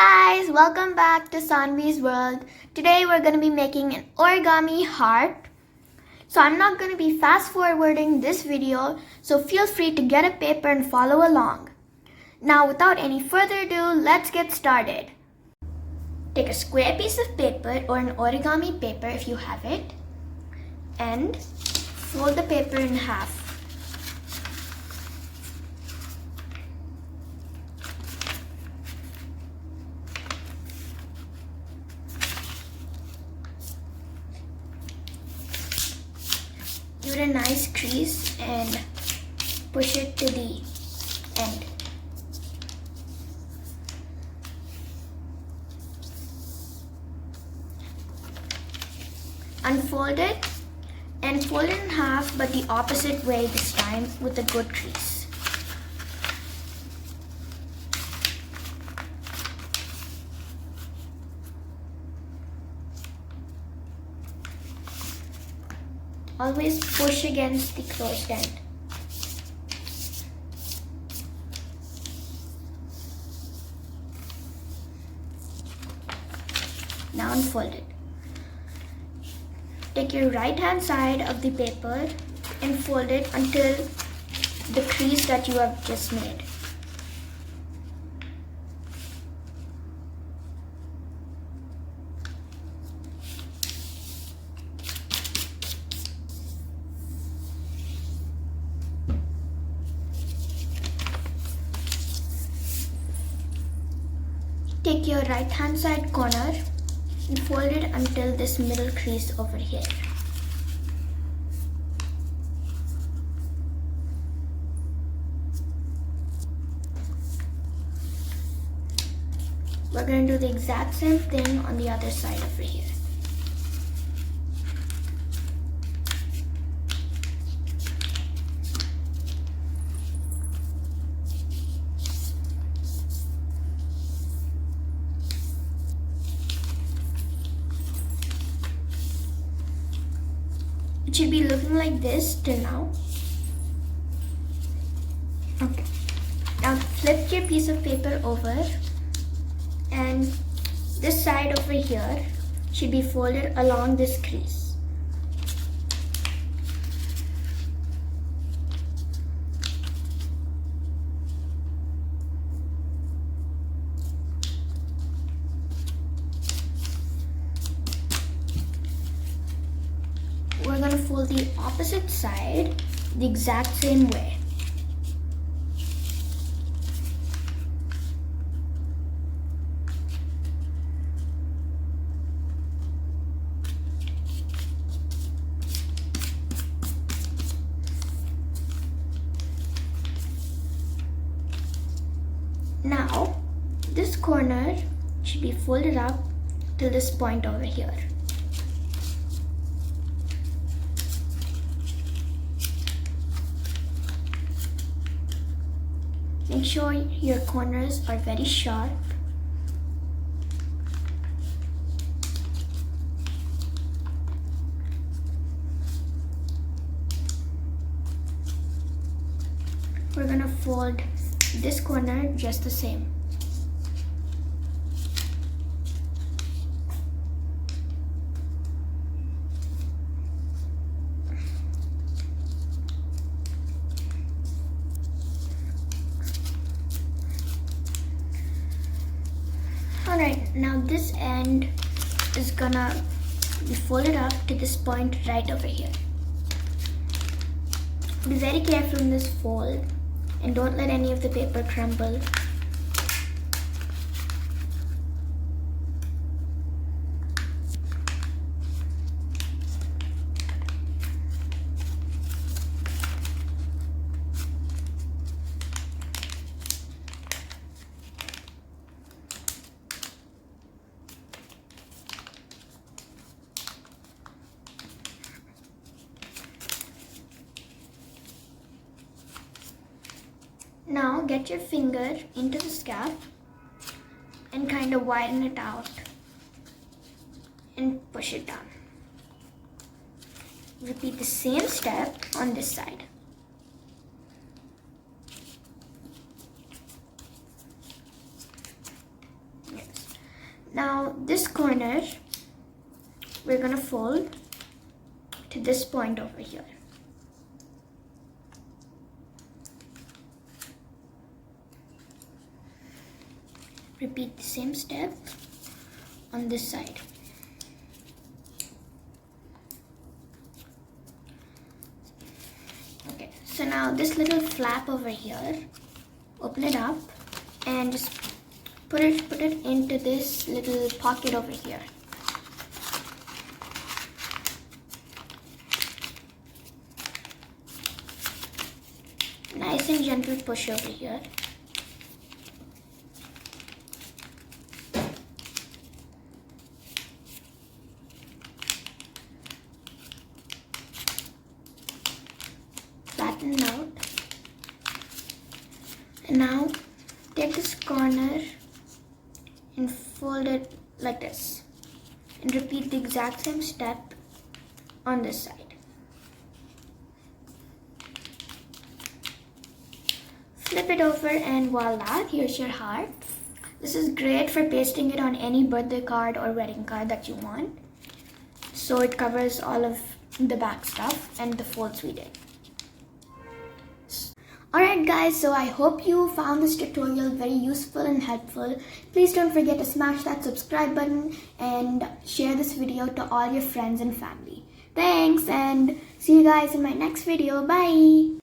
guys, welcome back to Sanvi's World. Today we're going to be making an origami heart. So I'm not going to be fast forwarding this video, so feel free to get a paper and follow along. Now without any further ado, let's get started. Take a square piece of paper or an origami paper if you have it and fold the paper in half. Give it a nice crease and push it to the end. Unfold it and fold it in half, but the opposite way this time with a good crease. Always push against the closed end. Now unfold it. Take your right hand side of the paper and fold it until the crease that you have just made. Take your right hand side corner and fold it until this middle crease over here. We're going to do the exact same thing on the other side over here. It should be looking like this till now. Okay. Now flip your piece of paper over and this side over here should be folded along this crease. We're going to fold the opposite side the exact same way. Now, this corner should be folded up till this point over here. Make sure your corners are very sharp. We're going to fold this corner just the same. Alright, now this end is gonna be folded up to this point right over here. Be very careful in this fold and don't let any of the paper crumble. Now get your finger into the scalp and kind of widen it out and push it down. Repeat the same step on this side. Yes. Now this corner we're gonna fold to this point over here. Repeat the same step on this side. Okay, so now this little flap over here, open it up and just put it into this little pocket over here. Nice and gentle push over here. Flatten out. And now take this corner and fold it like this. And repeat the exact same step on this side. Flip it over and voila, here's your heart. This is great for pasting it on any birthday card or wedding card that you want. So it covers all of the back stuff and the folds we did. Alright guys, so I hope you found this tutorial very useful and helpful. Please don't forget to smash that subscribe button and share this video to all your friends and family. Thanks and see you guys in my next video. Bye!